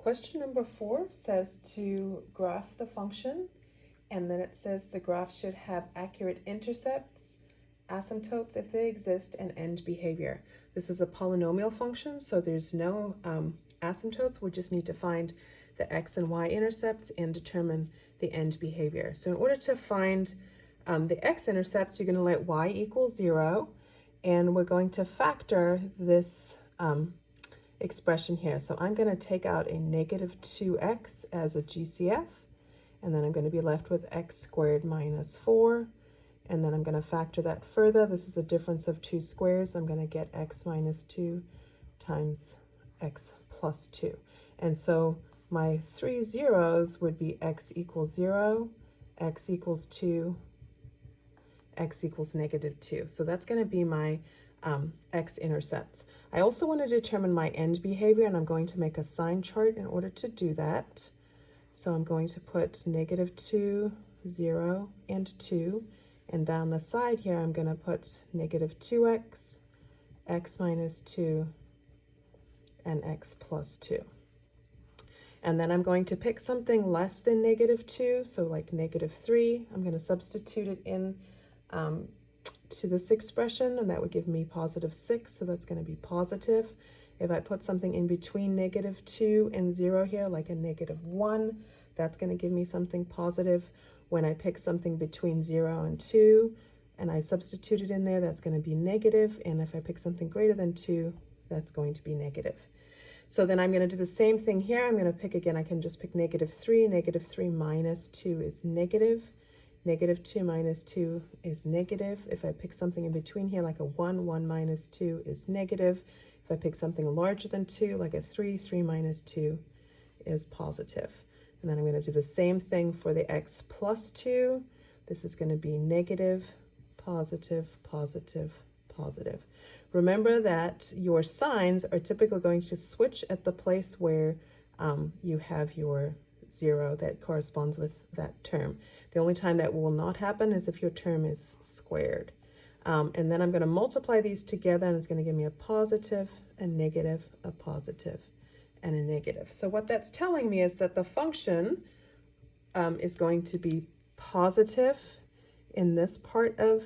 Question number 4 says to graph the function, and then it says the graph should have accurate intercepts, asymptotes if they exist, and end behavior. This is a polynomial function, so there's no asymptotes. We just need to find the x and y intercepts and determine the end behavior. So in order to find the x-intercepts, you're going to let y equal 0, and we're going to factor this expression here. So I'm going to take out a negative 2x as a GCF, and then I'm going to be left with x squared minus 4, and then I'm going to factor that further. This is a difference of 2 squares. I'm going to get x minus 2 times x plus 2. And so my 3 zeros would be x equals 0, x equals 2, x equals negative 2. So that's going to be my x-intercepts. I also want to determine my end behavior, and I'm going to make a sign chart in order to do that. So I'm going to put negative 2, 0, and 2. And down the side here, I'm going to put negative 2x, x minus 2, and x plus 2. And then I'm going to pick something less than negative 2, so like negative 3. I'm going to substitute it in to this expression, and that would give me positive 6, so that's going to be positive. If I put something in between negative 2 and 0 here, like a negative 1, that's going to give me something positive. When I pick something between 0 and 2, and I substitute it in there, that's going to be negative, and if I pick something greater than 2, that's going to be negative. So then I'm going to do the same thing here. I'm going to pick again, I can just pick negative 3. Negative 3 minus 2 is negative. Negative 2 minus 2 is negative. If I pick something in between here, like a 1, 1 minus 2 is negative. If I pick something larger than 2, like a 3, 3 minus 2 is positive. And then I'm going to do the same thing for the x plus 2. This is going to be negative, positive, positive, positive. Remember that your signs are typically going to switch at the place where you have your 0 that corresponds with that term. The only time that will not happen is if your term is squared. And then I'm going to multiply these together, and it's going to give me a positive, a negative, a positive, and a negative. So what that's telling me is that the function is going to be positive in this part of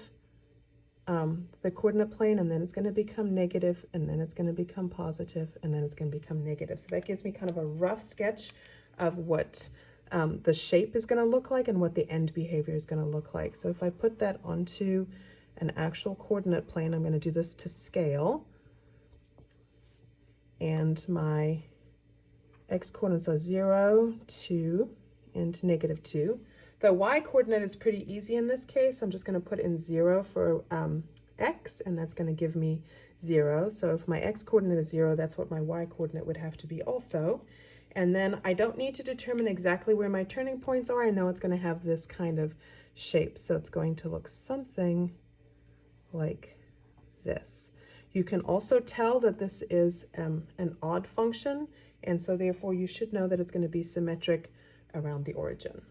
the coordinate plane, and then it's going to become negative, and then it's going to become positive, and then it's going to become negative. So that gives me kind of a rough sketch of what the shape is going to look like and what the end behavior is going to look like. So if I put that onto an actual coordinate plane, I'm going to do this to scale, and my x coordinates are 0, 2, and negative 2. The y coordinate is pretty easy in this case. I'm just going to put in 0 for x, and that's going to give me 0. So if my x coordinate is 0, that's what my y coordinate would have to be also. And then I don't need to determine exactly where my turning points are. I know it's going to have this kind of shape, so it's going to look something like this. You can also tell that this is an odd function, and so therefore you should know that it's going to be symmetric around the origin.